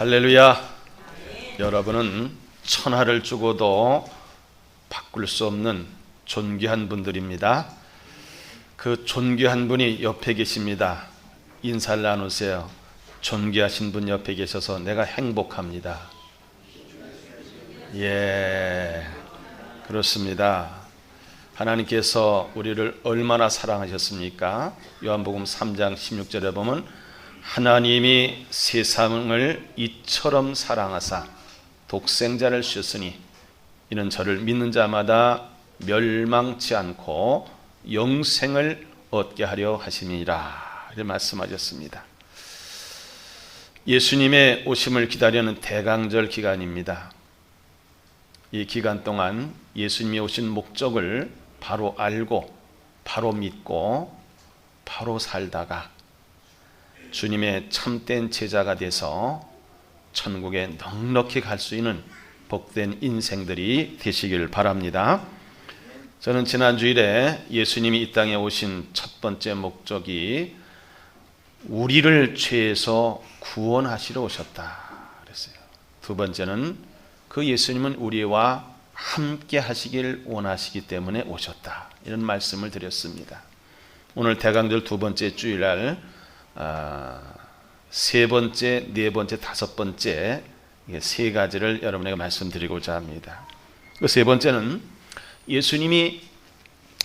할렐루야. 여러분은 천하를 주고도 바꿀 수 없는 존귀한 분들입니다. 그 존귀한 분이 옆에 계십니다. 인사를 나누세요. 존귀하신 분 옆에 계셔서 내가 행복합니다. 예, 그렇습니다. 하나님께서 우리를 얼마나 사랑하셨습니까? 요한복음 3장 16절에 보면 하나님이 세상을 이처럼 사랑하사 독생자를 주셨으니 이는 저를 믿는 자마다 멸망치 않고 영생을 얻게 하려 하심이라 이렇게 말씀하셨습니다. 예수님의 오심을 기다리는 대강절 기간입니다. 이 기간 동안 예수님이 오신 목적을 바로 알고 바로 믿고 바로 살다가 주님의 참된 제자가 돼서 천국에 넉넉히 갈 수 있는 복된 인생들이 되시길 바랍니다. 저는 지난 주일에 예수님이 이 땅에 오신 첫 번째 목적이 우리를 죄에서 구원하시러 오셨다 그랬어요. 두 번째는 그 예수님은 우리와 함께 하시길 원하시기 때문에 오셨다. 이런 말씀을 드렸습니다. 오늘 대강절 두 번째 주일날 세 번째, 네 번째, 다섯 번째 세 가지를 여러분에게 말씀드리고자 합니다. 그 세 번째는 예수님이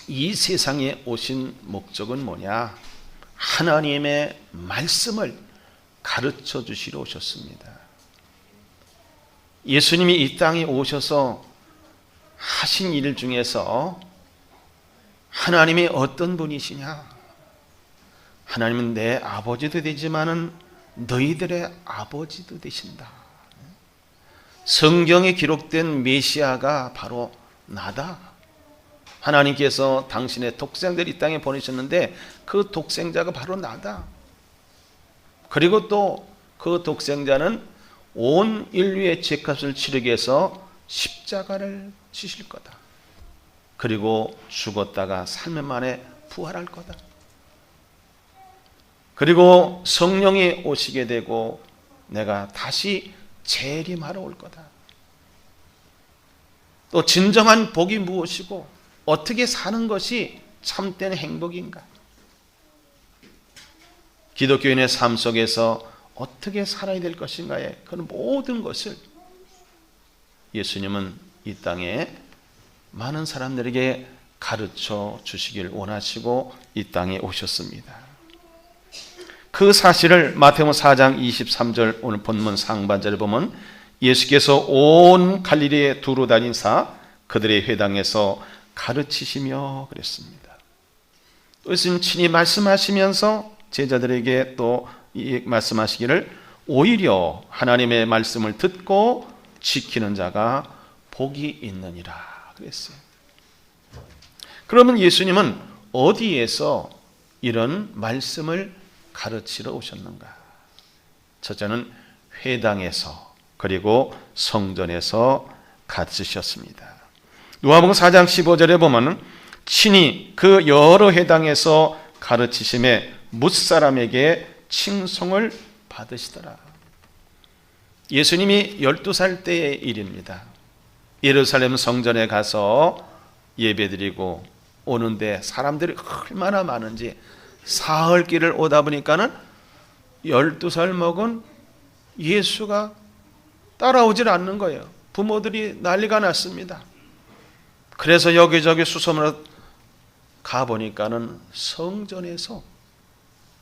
이 세상에 오신 목적은 뭐냐? 하나님의 말씀을 가르쳐 주시러 오셨습니다. 예수님이 이 땅에 오셔서 하신 일 중에서 하나님이 어떤 분이시냐? 하나님은 내 아버지도 되지만은 너희들의 아버지도 되신다. 성경에 기록된 메시아가 바로 나다. 하나님께서 당신의 독생자를 이 땅에 보내셨는데 그 독생자가 바로 나다. 그리고 또 그 독생자는 온 인류의 죄값을 치르기 위해서 십자가를 지실 거다. 그리고 죽었다가 3일 만에 부활할 거다. 그리고 성령이 오시게 되고 내가 다시 재림하러 올 거다. 또 진정한 복이 무엇이고 어떻게 사는 것이 참된 행복인가? 기독교인의 삶 속에서 어떻게 살아야 될 것인가에 그런 모든 것을 예수님은 이 땅에 많은 사람들에게 가르쳐 주시길 원하시고 이 땅에 오셨습니다. 그 사실을 마태복음 4장 23절 오늘 본문 상반절을 보면 예수께서 온 갈릴리에 두루 다니사 그들의 회당에서 가르치시며 그랬습니다. 또 예수님 친히 말씀하시면서 제자들에게 또 말씀하시기를 오히려 하나님의 말씀을 듣고 지키는 자가 복이 있느니라 그랬어요. 그러면 예수님은 어디에서 이런 말씀을 가르치러 오셨는가? 첫째는 회당에서 그리고 성전에서 가르치셨습니다. 누가복음 4장 15절에 보면 친히 그 여러 회당에서 가르치심에 뭇사람에게 칭송을 받으시더라. 예수님이 12살 때의 일입니다. 예루살렘 성전에 가서 예배드리고 오는데 사람들이 얼마나 많은지 사흘길을 오다 보니까는 12살 먹은 예수가 따라오질 않는 거예요. 부모들이 난리가 났습니다. 그래서 여기저기 수소문을 가보니까는 성전에서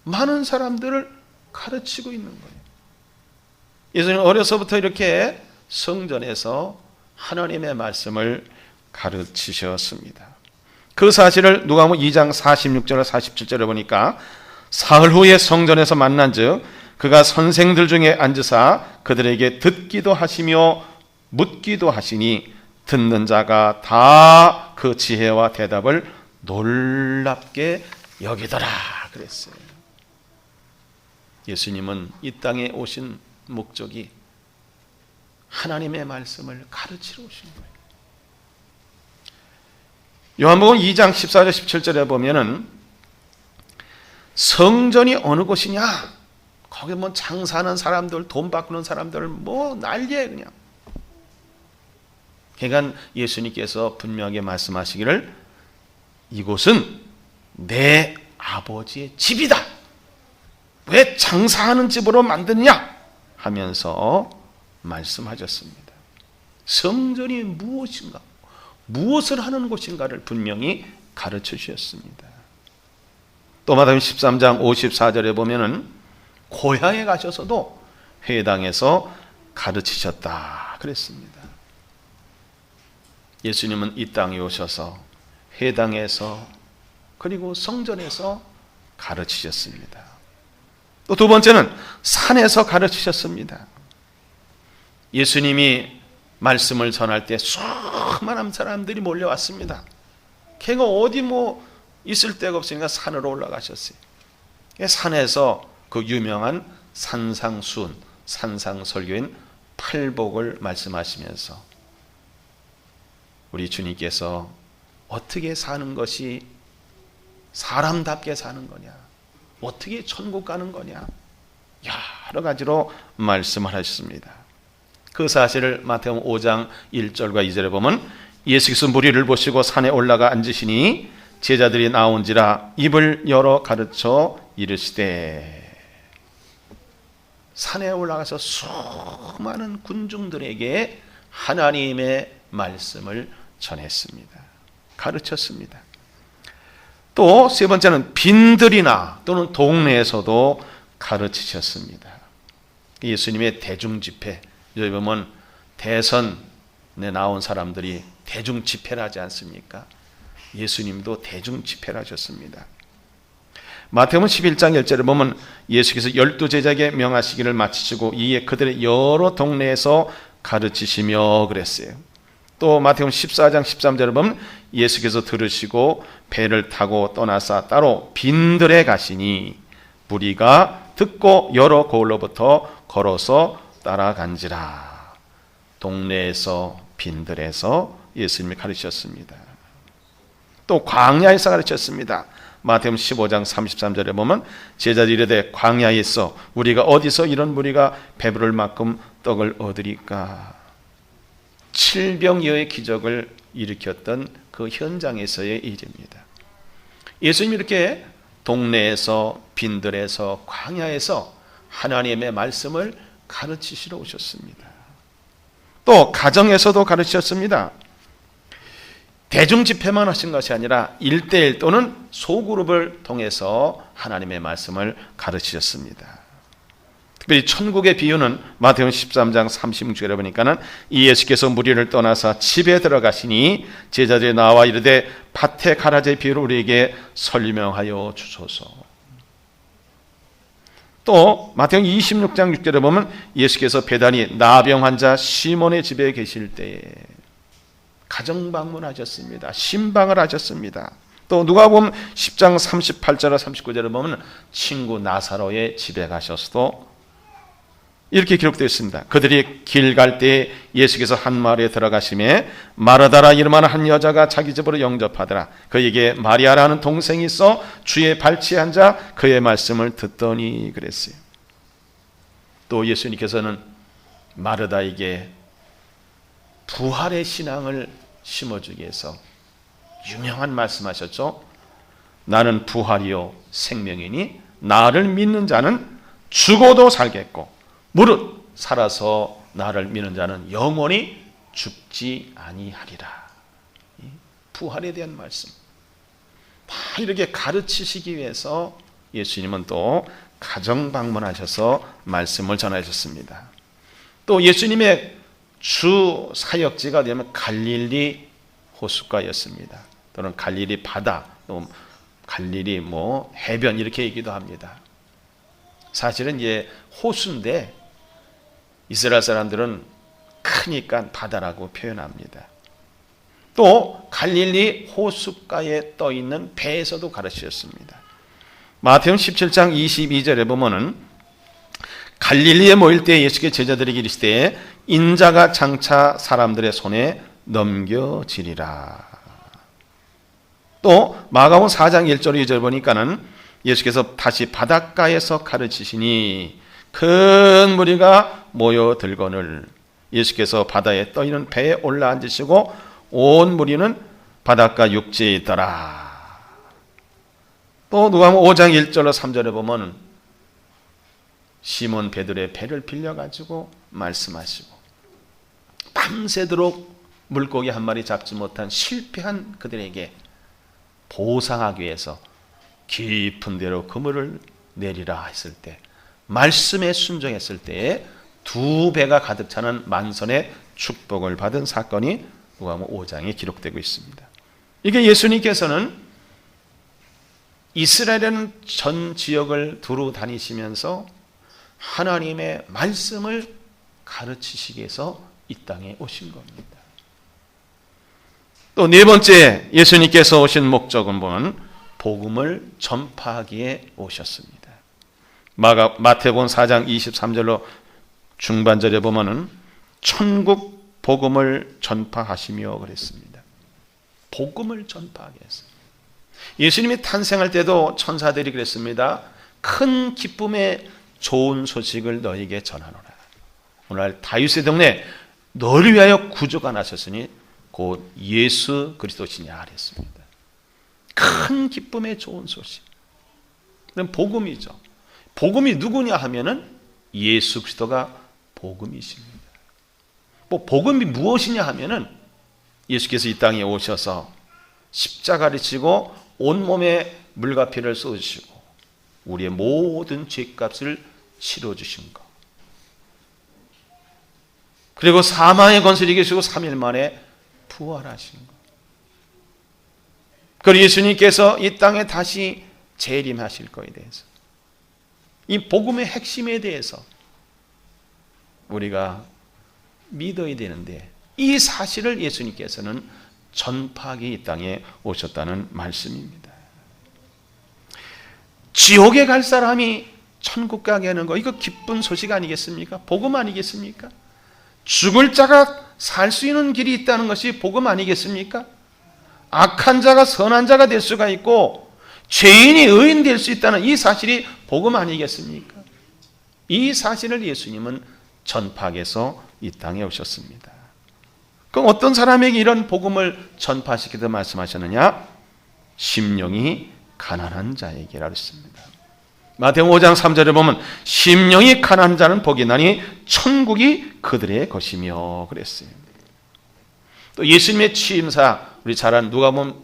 많은 사람들을 가르치고 있는 거예요. 예수님은 어려서부터 이렇게 성전에서 하나님의 말씀을 가르치셨습니다. 그 사실을 누가복음 2장 46절 47절에 보니까 사흘 후에 성전에서 만난즉 그가 선생들 중에 앉으사 그들에게 듣기도 하시며 묻기도 하시니 듣는 자가 다 그 지혜와 대답을 놀랍게 여기더라 그랬어요. 예수님은 이 땅에 오신 목적이 하나님의 말씀을 가르치러 오신 거예요. 요한복음 2장 14절 17절에 보면은 성전이 어느 곳이냐? 거기 뭐 장사하는 사람들, 돈 바꾸는 사람들 뭐 난리예요 그냥. 그러니까 예수님께서 분명하게 말씀하시기를 이곳은 내 아버지의 집이다. 왜 장사하는 집으로 만드느냐 하면서 말씀하셨습니다. 성전이 무엇인가, 무엇을 하는 곳인가를 분명히 가르쳐 주셨습니다. 또 마태복음 13장 54절에 보면은 고향에 가셔서도 회당에서 가르치셨다 그랬습니다. 예수님은 이 땅에 오셔서 회당에서 그리고 성전에서 가르치셨습니다. 또 두 번째는 산에서 가르치셨습니다. 예수님이 말씀을 전할 때 수많은 사람들이 몰려왔습니다. 걔가 어디 뭐 있을 데가 없으니까 산으로 올라가셨어요. 산에서 그 유명한 산상수훈, 산상설교인 팔복을 말씀하시면서 우리 주님께서 어떻게 사는 것이 사람답게 사는 거냐, 어떻게 천국 가는 거냐, 여러 가지로 말씀을 하셨습니다. 그 사실을 마태복음 5장 1절과 2절에 보면 예수께서 무리를 보시고 산에 올라가 앉으시니 제자들이 나온지라 입을 열어 가르쳐 이르시되, 산에 올라가서 수많은 군중들에게 하나님의 말씀을 전했습니다. 가르쳤습니다. 또 세 번째는 빈들이나 또는 동네에서도 가르치셨습니다. 예수님의 대중집회, 여기 보면 대선에 나온 사람들이 대중집회를 하지 않습니까? 예수님도 대중집회를 하셨습니다. 마태복음 11장 1절에 보면 예수께서 12제자에게 명하시기를 마치시고 이에 그들의 여러 동네에서 가르치시며 그랬어요. 또 마태복음 14장 13절에 보면 예수께서 들으시고 배를 타고 떠나사 따로 빈들에 가시니 무리가 듣고 여러 고을로부터 걸어서 따라간지라. 동네에서 빈들에서 예수님이 가르치셨습니다. 또 광야에서 가르쳤습니다. 마태복음 15장 33절에 보면 제자들이 이르되 광야에 있어 우리가 어디서 이런 무리가 배부를 만큼 떡을 얻으리까. 7병여의 기적을 일으켰던 그 현장에서의 일입니다. 예수님이 이렇게 동네에서 빈들에서 광야에서 하나님의 말씀을 가르치시러 오셨습니다. 또 가정에서도 가르치셨습니다. 대중집회만 하신 것이 아니라 1대1 또는 소그룹을 통해서 하나님의 말씀을 가르치셨습니다. 특별히 천국의 비유는 마태복음 13장 36절에 보니까는 이 예수께서 무리를 떠나서 집에 들어가시니 제자들이 나와 이르되 밭에 가라지의 비유를 우리에게 설명하여 주소서. 또 마태복음 26장 6절에 보면 예수께서 배단이 나병 환자 시몬의 집에 계실 때에 가정 방문하셨습니다. 신방을 하셨습니다. 또 누가복음 10장 38절과 39절에 보면 친구 나사로의 집에 가셔서도 이렇게 기록되어 있습니다. 그들이 길 갈 때 예수께서 한 마을에 들어가심에 마르다라 이름하는 한 여자가 자기 집으로 영접하더라. 그에게 마리아라는 동생이 있어 주의 발치에 앉아 그의 말씀을 듣더니 그랬어요. 또 예수님께서는 마르다에게 부활의 신앙을 심어주기 위해서 유명한 말씀하셨죠. 나는 부활이요 생명이니 나를 믿는 자는 죽어도 살겠고 무릇 살아서 나를 믿는 자는 영원히 죽지 아니하리라. 부활에 대한 말씀 다 이렇게 가르치시기 위해서 예수님은 또 가정 방문하셔서 말씀을 전하셨습니다. 또 예수님의 주 사역지가 되면 갈릴리 호숫가였습니다. 또는 갈릴리 바다, 또 갈릴리 해변 이렇게 얘기도 합니다. 사실은 이제 호수인데 이스라엘 사람들은 크니까 바다라고 표현합니다. 또 갈릴리 호숫가에 떠 있는 배에서도 가르치셨습니다. 마태복음 17장 22절에 보면은 갈릴리에 모일 때 예수께서 제자들에게 이르시되 인자가 장차 사람들의 손에 넘겨지리라. 또 마가복음 4장 1절 2절 보니까는 예수께서 다시 바닷가에서 가르치시니 큰 무리가 모여들거늘 예수께서 바다에 떠있는 배에 올라앉으시고 온 무리는 바닷가 육지에 있더라. 또 누가복음 5장 1절로 3절에 보면 시몬 베드로의 배를 빌려가지고 말씀하시고 밤새도록 물고기 한 마리 잡지 못한 실패한 그들에게 보상하기 위해서 깊은 데로 그물을 내리라 했을 때, 말씀에 순종했을 때에 두 배가 가득 차는 만선의 축복을 받은 사건이 누가복음 5장에 기록되고 있습니다. 이게 예수님께서는 이스라엘은 전 지역을 두루 다니시면서 하나님의 말씀을 가르치시기 위해서 이 땅에 오신 겁니다. 또 네 번째 예수님께서 오신 목적은 보면 복음을 전파하기에 오셨습니다. 마태복음 4장 23절로 중반절에 보면은 천국 복음을 전파하시며 그랬습니다. 복음을 전파하게 했어요. 예수님이 탄생할 때도 천사들이 그랬습니다. 큰 기쁨의 좋은 소식을 너에게 전하노라. 오늘 다윗의 동네 너를 위하여 구주가 나셨으니 곧 예수 그리스도시냐 그랬습니다. 큰 기쁨의 좋은 소식. 그럼 복음이죠. 복음이 누구냐 하면은 예수 그리스도가 복음이십니다. 뭐 복음이 무엇이냐 하면은 예수께서 이 땅에 오셔서 십자가를 지고 온몸에 물과 피를 쏟으시고 우리의 모든 죄값을 치러주신 것. 그리고 사망의 권세를 이기시고 3일 만에 부활하신 것. 그리고 예수님께서 이 땅에 다시 재림하실 것에 대해서, 이 복음의 핵심에 대해서 우리가 믿어야 되는데, 이 사실을 예수님께서는 전파하기 이 땅에 오셨다는 말씀입니다. 지옥에 갈 사람이 천국 가게 하는 거, 이거 기쁜 소식 아니겠습니까? 복음 아니겠습니까? 죽을 자가 살 수 있는 길이 있다는 것이 복음 아니겠습니까? 악한 자가 선한 자가 될 수가 있고 죄인이 의인 될 수 있다는 이 사실이 복음 아니겠습니까? 이 사실을 예수님은 전파하기 위해서 이 땅에 오셨습니다. 그럼 어떤 사람에게 이런 복음을 전파하시기도 말씀하셨느냐? 심령이 가난한 자에게라 했습니다. 마태복음 5장 3절에 보면 심령이 가난한 자는 복이 나니 천국이 그들의 것이며 그랬어요. 또 예수님의 취임사, 우리 잘 아는 누가복음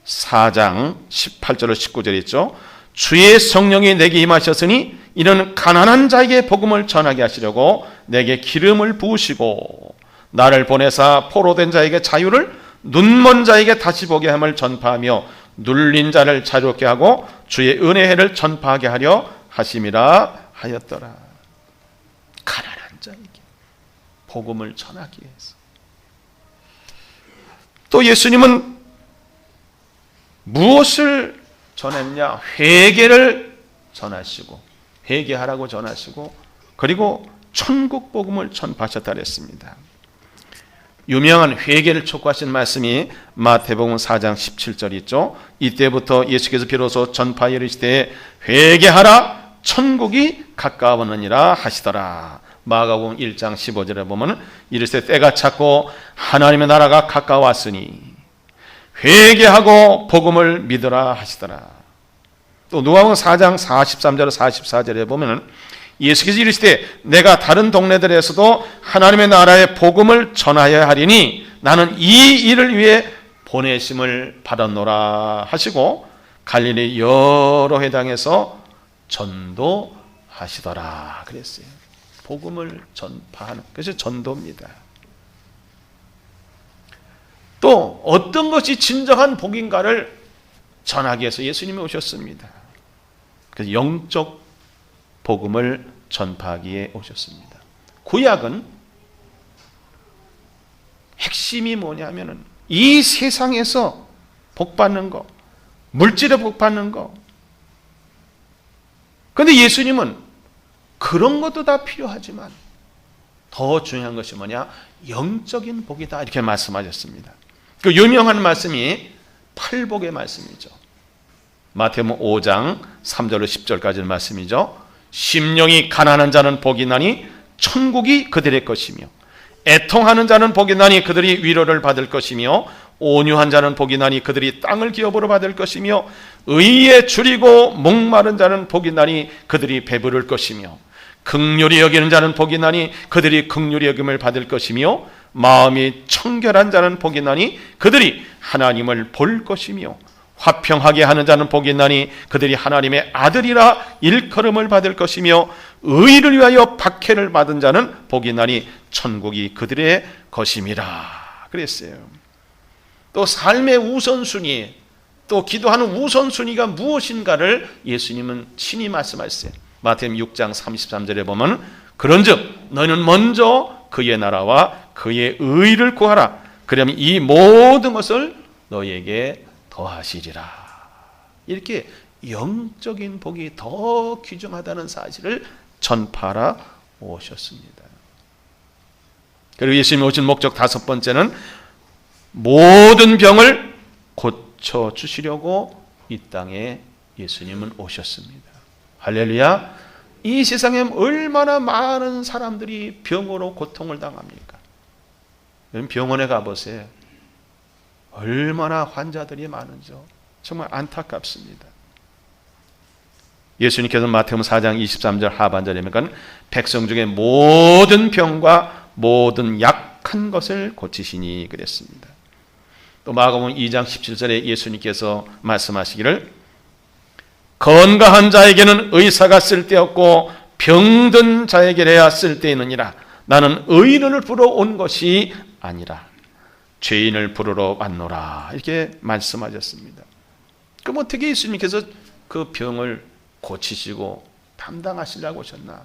4장 18절로 19절에 있죠. 주의 성령이 내게 임하셨으니 이는 가난한 자에게 복음을 전하게 하시려고 내게 기름을 부으시고 나를 보내사 포로된 자에게 자유를, 눈먼 자에게 다시 보게 함을 전파하며 눌린 자를 자유롭게 하고 주의 은혜의 해를 전파하게 하려 하심이라 하였더라. 가난한 자에게 복음을 전하기 위해서. 또 예수님은 무엇을 전했냐? 회개를 전하시고, 회개하라고 전하시고, 그리고 천국 복음을 전파하셨다 그랬습니다. 유명한 회개를 촉구하신 말씀이 마태복음 4장 17절 있죠. 이때부터 예수께서 비로소 전파에 이르시되 회개하라 천국이 가까웠느니라 하시더라. 마가복음 1장 15절에 보면 이르시되 때가 찼고 하나님의 나라가 가까웠으니 회개하고 복음을 믿으라 하시더라. 또 누가복음 4장 43절 44절에 보면 예수께서 이르시되 내가 다른 동네들에서도 하나님의 나라의 복음을 전하여야 하리니 나는 이 일을 위해 보내심을 받았노라 하시고 갈릴리 여러 회당에서 전도하시더라 그랬어요. 복음을 전파하는 것이 전도입니다. 또 어떤 것이 진정한 복인가를 전하기 위해서 예수님이 오셨습니다. 그래서 영적 복음을 전파하기에 오셨습니다. 구약은 핵심이 뭐냐면은 이 세상에서 복받는 거, 물질에 복받는 거. 그런데 예수님은 그런 것도 다 필요하지만 더 중요한 것이 뭐냐? 영적인 복이다 이렇게 말씀하셨습니다. 그 유명한 말씀이 팔복의 말씀이죠. 마태복음 5장 3절로 10절까지의 말씀이죠. 심령이 가난한 자는 복이 나니 천국이 그들의 것이며, 애통하는 자는 복이 나니 그들이 위로를 받을 것이며, 온유한 자는 복이 나니 그들이 땅을 기업으로 받을 것이며, 의에 줄이고 목마른 자는 복이 나니 그들이 배부를 것이며, 긍휼히 여기는 자는 복이 나니 그들이 긍휼히 여김을 받을 것이며, 마음이 청결한 자는 복이 나니 그들이 하나님을 볼 것이며, 화평하게 하는 자는 복이 나니 그들이 하나님의 아들이라 일컬음을 받을 것이며, 의를 위하여 박해를 받은 자는 복이 나니 천국이 그들의 것임이라 그랬어요. 또 삶의 우선순위, 또 기도하는 우선순위가 무엇인가를 예수님은 친히 말씀하셨어요. 마태복음 6장 33절에 보면, 그런즉 너희는 먼저 그의 나라와 그의 의를 구하라. 그러면 이 모든 것을 너희에게 더하시리라. 이렇게 영적인 복이 더 귀중하다는 사실을 전파하러 오셨습니다. 그리고 예수님이 오신 목적 다섯 번째는 모든 병을 고쳐주시려고 이 땅에 예수님은 오셨습니다. 할렐루야. 이 세상에 얼마나 많은 사람들이 병으로 고통을 당합니까? 병원에 가보세요. 얼마나 환자들이 많은지요. 정말 안타깝습니다. 예수님께서 마태복음 4장 23절 하반절에 보면 백성 중에 모든 병과 모든 약한 것을 고치시니 그랬습니다. 또 마가복음 2장 17절에 예수님께서 말씀하시기를, 건강한 자에게는 의사가 쓸데없고 병든 자에게야 쓸데있느니라. 나는 의인을 부르러 온 것이 아니라 죄인을 부르러 왔노라. 이렇게 말씀하셨습니다. 그럼 어떻게 예수님께서 그 병을 고치시고 담당하시려고 오셨나?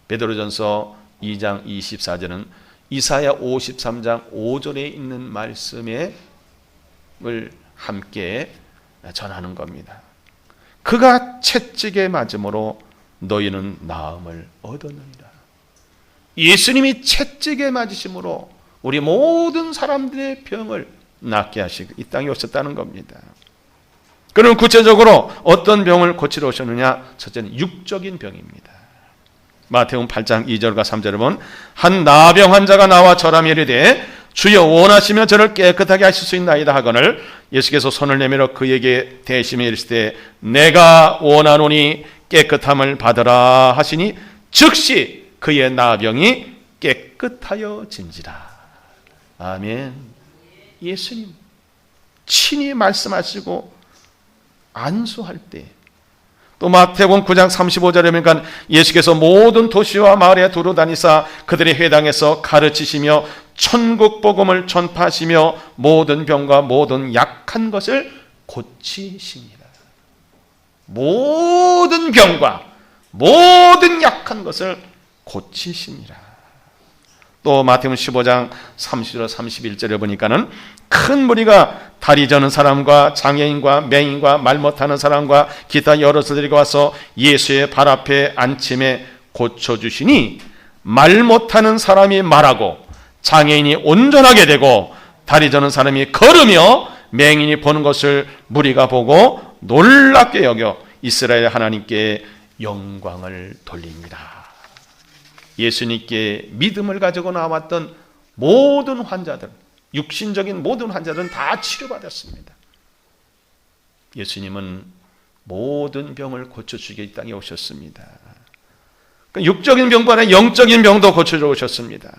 베드로전서 2장 24절은 이사야 53장 5절에 있는 말씀을 함께 전하는 겁니다. 그가 채찍에 맞음으로 너희는 나음을 얻었느니라. 예수님이 채찍에 맞으심으로 우리 모든 사람들의 병을 낫게 하시고 이 땅에 오셨다는 겁니다. 그럼 구체적으로 어떤 병을 고치러 오셨느냐? 첫째는 육적인 병입니다. 마태복음 8장 2절과 3절을 보면, 한 나병 환자가 나와 저라며 이르되 주여 원하시면 저를 깨끗하게 하실 수 있나이다 하거늘, 예수께서 손을 내밀어 그에게 대시며 이르시되 내가 원하노니 깨끗함을 받으라 하시니 즉시 그의 나병이 깨끗하여 진지라. 아멘. 예수님 친히 말씀하시고 안수할 때, 또 마태복음 9장 35절에 보니까 예수께서 모든 도시와 마을에 두루 다니사 그들의 회당에서 가르치시며 천국 복음을 전파하시며 모든 병과 모든 약한 것을 고치시니라. 모든 병과 모든 약한 것을 고치시니라. 또 마태복음 15장 30절 31절에 보니까는 큰 무리가 다리 저는 사람과 장애인과 맹인과 말 못하는 사람과 기타 여러 사람들이 와서 예수의 발 앞에 앉힘에 고쳐주시니 말 못하는 사람이 말하고 장애인이 온전하게 되고 다리 저는 사람이 걸으며 맹인이 보는 것을 무리가 보고 놀랍게 여겨 이스라엘 하나님께 영광을 돌립니다. 예수님께 믿음을 가지고 나왔던 모든 환자들, 육신적인 모든 환자들은 다 치료받았습니다. 예수님은 모든 병을 고쳐주기 이 땅에 오셨습니다. 육적인 병보다 영적인 병도 고쳐주러 오셨습니다.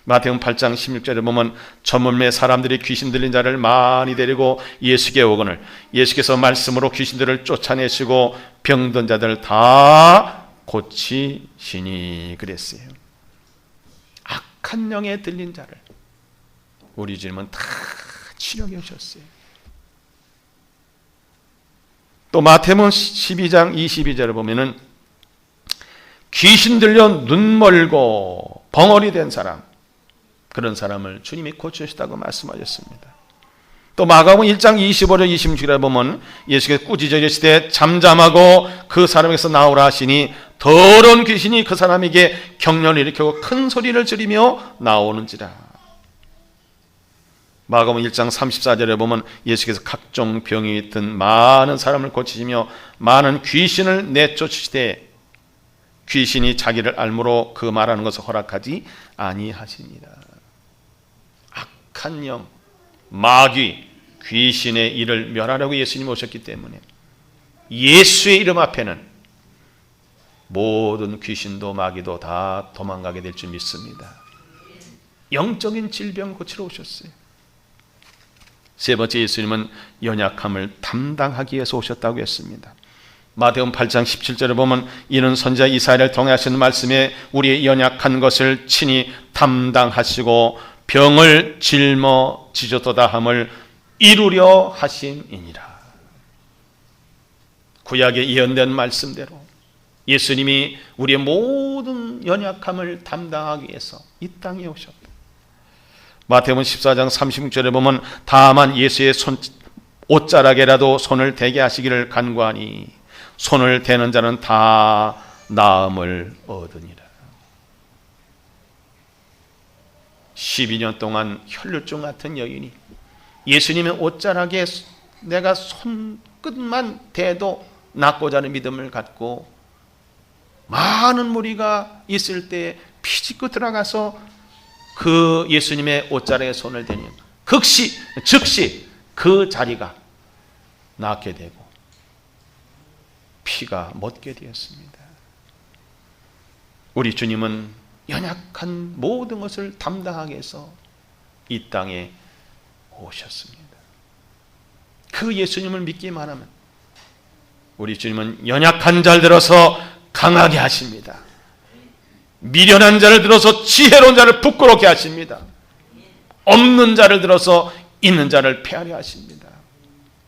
마태복음 8장 16절에 보면 저물매 사람들이 귀신 들린 자를 많이 데리고 예수께 오거늘 예수께서 말씀으로 귀신들을 쫓아내시고 병든 자들 다 고치시니 그랬어요. 악한 영에 들린 자를 우리 주님은 다 치료해 오셨어요. 또 마태복음 12장 22절을 보면은 귀신 들려 눈 멀고 벙어리 된 사람, 그런 사람을 주님이 고쳐주셨다고 말씀하셨습니다. 또 마가복음 1장 25절 26절에 보면 예수께서 꾸짖어 이르시되 잠잠하고 그 사람에게서 나오라 하시니 더러운 귀신이 그 사람에게 경련을 일으키고 큰 소리를 지르며 나오는지라. 마가복음 1장 34절에 보면 예수께서 각종 병이 있던 많은 사람을 고치시며 많은 귀신을 내쫓으시되 귀신이 자기를 알므로 그 말하는 것을 허락하지 아니하십니다. 악한 영, 마귀, 귀신의 일을 멸하려고 예수님이 오셨기 때문에 예수의 이름 앞에는 모든 귀신도 마귀도 다 도망가게 될 줄 믿습니다. 영적인 질병 고치러 오셨어요. 세 번째, 예수님은 연약함을 담당하기 위해서 오셨다고 했습니다. 마태복음 8장 17절에 보면 이는 선지자 이사야를 통해 하신 말씀에 우리의 연약한 것을 친히 담당하시고 병을 짊어지셨도다 함을 이루려 하심이니라. 구약에 예언된 말씀대로 예수님이 우리의 모든 연약함을 담당하기 위해서 이 땅에 오셨다. 마태복음 14장 36절에 보면 다만 예수의 옷자락에라도 손을 대게 하시기를 간구하니 손을 대는 자는 다 나음을 얻으니라. 12년 동안 혈루증 같은 여인이 예수님의 옷자락에 내가 손끝만 대도 낫고자 하는 믿음을 갖고 많은 무리가 있을 때 피짓고 들어가서 그 예수님의 옷자락에 손을 대니 즉시 그 자리가 낫게 되고 피가 멎게 되었습니다. 우리 주님은 연약한 모든 것을 담당하기 위해서 이 땅에 오셨습니다. 그 예수님을 믿기만 하면 우리 주님은 연약한 자를 들어서 강하게 하십니다. 미련한 자를 들어서 지혜로운 자를 부끄럽게 하십니다. 없는 자를 들어서 있는 자를 폐하려 하십니다.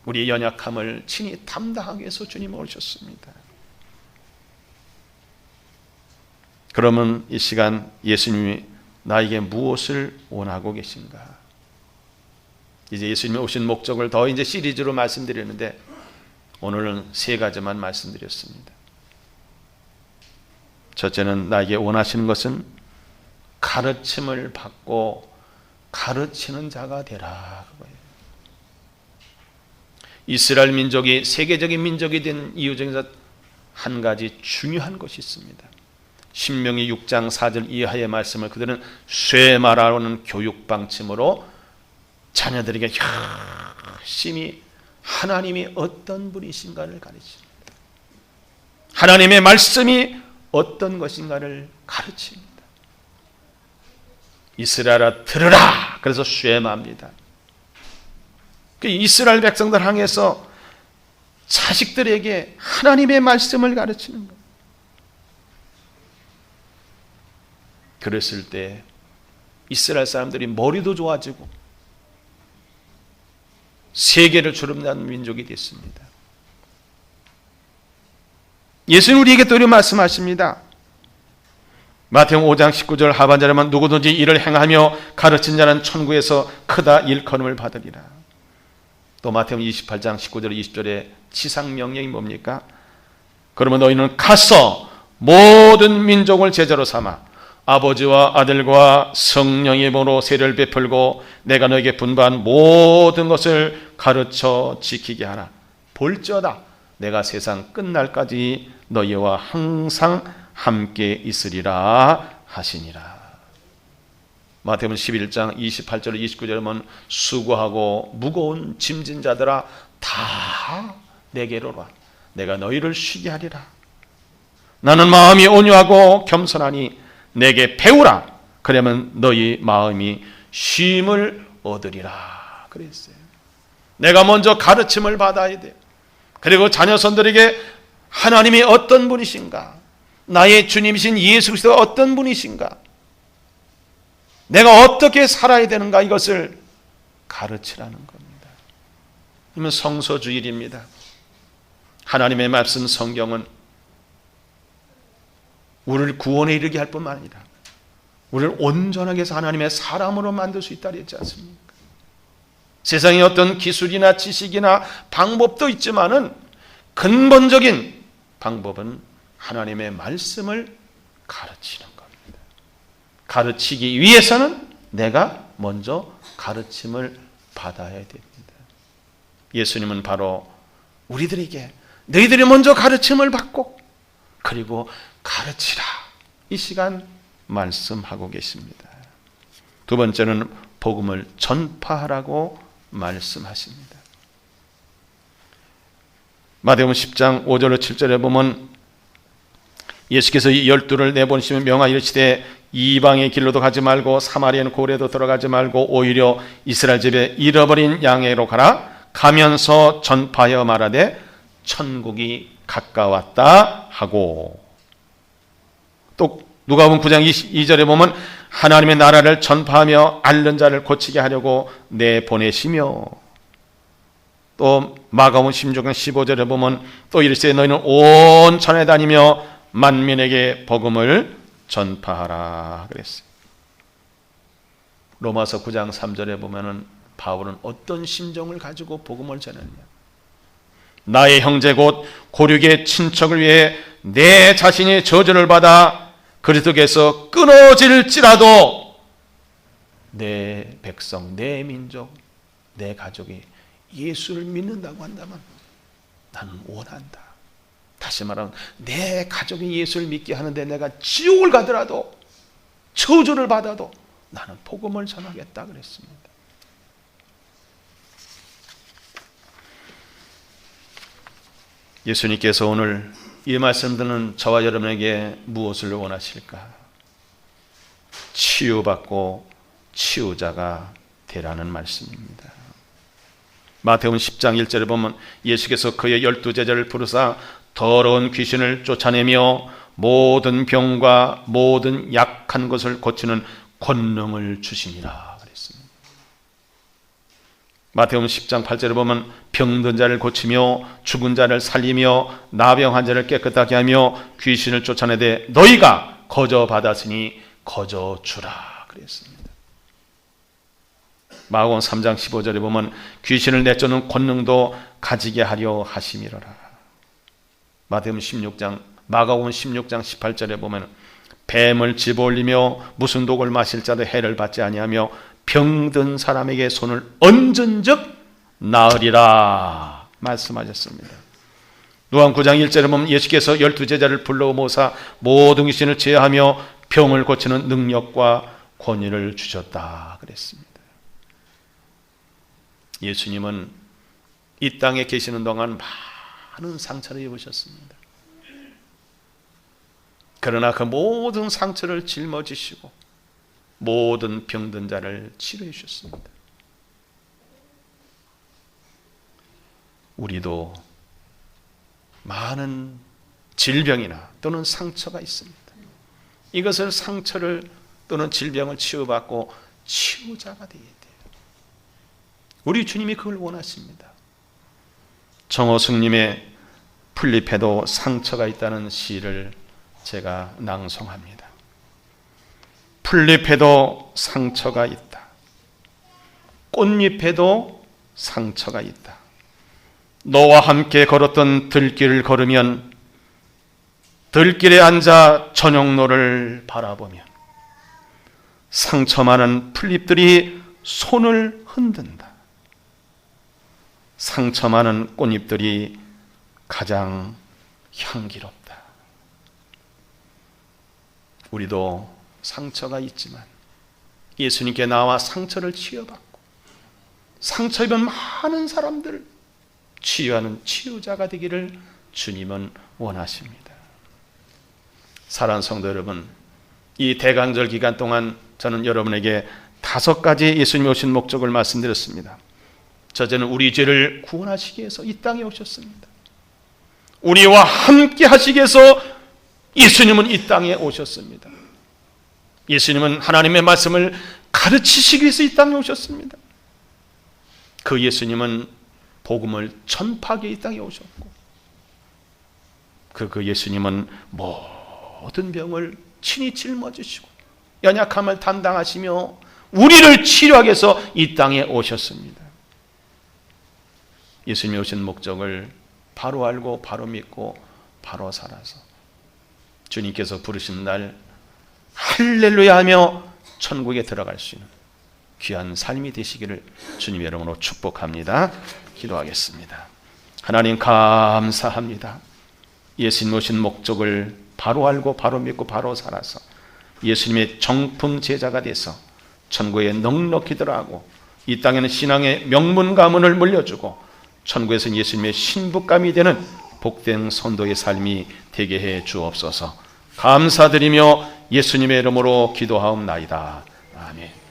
우리의 연약함을 친히 담당하기 위해서 주님 오셨습니다. 그러면 이 시간 예수님이 나에게 무엇을 원하고 계신가? 이제 예수님이 오신 목적을 더 이제 시리즈로 말씀드렸는데 오늘은 세 가지만 말씀드렸습니다. 첫째는 나에게 원하시는 것은 가르침을 받고 가르치는 자가 되라. 그거예요. 이스라엘 민족이 세계적인 민족이 된 이유 중에서 한 가지 중요한 것이 있습니다. 신명기 6장 4절 이하의 말씀을 그들은 쇠마라는 교육 방침으로 자녀들에게 열심히 하나님이 어떤 분이신가를 가르칩니다. 하나님의 말씀이 어떤 것인가를 가르칩니다. 이스라엘아 들으라. 그래서 쇠마입니다. 이스라엘 백성들 향해서 자식들에게 하나님의 말씀을 가르치는 것. 그랬을 때 이스라엘 사람들이 머리도 좋아지고 세계를 주름잡는 민족이 됐습니다. 예수는 우리에게 또 이렇게 말씀하십니다. 마태복음 5장 19절 하반절에만 누구든지 이를 행하며 가르친 자는 천국에서 크다 일컬음을 받으리라. 또 마태복음 28장 19절 20절에 지상명령이 뭡니까? 그러면 너희는 가서 모든 민족을 제자로 삼아 아버지와 아들과 성령의 이름으로 세례를 베풀고 내가 너에게 분부한 모든 것을 가르쳐 지키게 하라. 볼지어다 내가 세상 끝날까지 너희와 항상 함께 있으리라 하시니라. 마태복음 11장 28절 29절에 보면 수고하고 무거운 짐진 자들아 다 내게로 와 내가 너희를 쉬게 하리라. 나는 마음이 온유하고 겸손하니 내게 배우라. 그러면 너희 마음이 쉼을 얻으리라. 그랬어요. 내가 먼저 가르침을 받아야 돼요. 그리고 자녀손들에게 하나님이 어떤 분이신가, 나의 주님이신 예수 그리스도가 어떤 분이신가, 내가 어떻게 살아야 되는가, 이것을 가르치라는 겁니다. 이건 성서주일입니다. 하나님의 말씀 성경은 우리를 구원에 이르게 할 뿐만 아니라 우리를 온전하게 해서 하나님의 사람으로 만들 수 있다 그랬지 않습니까? 세상에 어떤 기술이나 지식이나 방법도 있지만은 근본적인 방법은 하나님의 말씀을 가르치는 겁니다. 가르치기 위해서는 내가 먼저 가르침을 받아야 됩니다. 예수님은 바로 우리들에게 너희들이 먼저 가르침을 받고 그리고 가르치라. 이 시간 말씀하고 계십니다. 두 번째는 복음을 전파하라고 말씀하십니다. 마태복음 10장 5절로 7절에 보면 예수께서 이 12를 내보내시며 명하여 이르시되 이방의 길로도 가지 말고 사마리아는 고래도 들어가지 말고 오히려 이스라엘 집에 잃어버린 양에게로 가라. 가면서 전파하여 말하되 천국이 가까웠다 하고, 또 누가복음 9장 22절에 보면 하나님의 나라를 전파하며 앓는 자를 고치게 하려고 내보내시며, 또 마가복음 16장 15절에 보면 또 이르시되 너희는 온 천에 다니며 만민에게 복음을 전파하라 그랬어요. 로마서 9장 3절에 보면은 바울은 어떤 심정을 가지고 복음을 전했냐. 나의 형제 곧 고륙의 친척을 위해 내 자신이 저주를 받아 그리스도께서 끊어질지라도 내 백성, 내 민족, 내 가족이 예수를 믿는다고 한다면 나는 원한다. 다시 말하면 내 가족이 예수를 믿게 하는데 내가 지옥을 가더라도 저주를 받아도 나는 복음을 전하겠다 그랬습니다. 예수님께서 오늘 이 말씀 듣는 저와 여러분에게 무엇을 원하실까? 치유받고 치유자가 되라는 말씀입니다. 마태복음 10장 1절에 보면 예수께서 그의 12제자를 부르사 더러운 귀신을 쫓아내며 모든 병과 모든 약한 것을 고치는 권능을 주시니라 그랬습니다. 마태복음 10장 8절에 보면 병든 자를 고치며 죽은 자를 살리며 나병 환자를 깨끗하게 하며 귀신을 쫓아내되 너희가 거저 받았으니 거저 주라 그랬습니다. 마가복음 3장 15절에 보면 귀신을 내쫓는 권능도 가지게 하려 하심이로라. 마가복음 16장 18절에 보면 뱀을 집어올리며 무슨 독을 마실 자도 해를 받지 아니하며 병든 사람에게 손을 얹은즉 나으리라 말씀하셨습니다. 누가복음 9장 1절에 보면 예수께서 12제자를 불러 모사 모든 귀신을 제하며 병을 고치는 능력과 권위를 주셨다 그랬습니다. 예수님은 이 땅에 계시는 동안 많은 상처를 입으셨습니다. 그러나 그 모든 상처를 짊어지시고 모든 병든 자를 치료해 주셨습니다. 우리도 많은 질병이나 또는 상처가 있습니다. 이것을 상처를 또는 질병을 치유받고 치유자가 되어야 돼요. 우리 주님이 그걸 원하십니다. 정호승님의 풀잎에도 상처가 있다는 시를 제가 낭송합니다. 풀잎에도 상처가 있다. 꽃잎에도 상처가 있다. 너와 함께 걸었던 들길을 걸으면 들길에 앉아 저녁노를 바라보면 상처 많은 풀잎들이 손을 흔든다. 상처 많은 꽃잎들이 가장 향기롭다. 우리도 상처가 있지만 예수님께 나와 상처를 치유받고 상처 입은 많은 사람들을 치유하는 치유자가 되기를 주님은 원하십니다. 사랑하는 성도 여러분, 이 대강절 기간 동안 저는 여러분에게 5가지 예수님이 오신 목적을 말씀드렸습니다. 첫째는 우리 죄를 구원하시기 위해서 이 땅에 오셨습니다. 우리와 함께 하시기 위해서 예수님은 이 땅에 오셨습니다. 예수님은 하나님의 말씀을 가르치시기 위해서 이 땅에 오셨습니다. 그 예수님은 복음을 전파하기 이 땅에 오셨고 그 예수님은 모든 병을 친히 짊어지시고 연약함을 담당하시며 우리를 치료하기 위해서 이 땅에 오셨습니다. 예수님이 오신 목적을 바로 알고 바로 믿고 바로 살아서 주님께서 부르신 날 할렐루야 하며 천국에 들어갈 수 있는 귀한 삶이 되시기를 주님의 이름으로 축복합니다. 기도하겠습니다. 하나님 감사합니다. 예수님 오신 목적을 바로 알고 바로 믿고 바로 살아서 예수님의 정품 제자가 돼서 천국에 넉넉히 들어가고 이 땅에는 신앙의 명문 가문을 물려주고 천국에서는 예수님의 신부감이 되는 복된 성도의 삶이 되게 해 주옵소서. 감사드리며 예수님의 이름으로 기도하옵나이다. 아멘.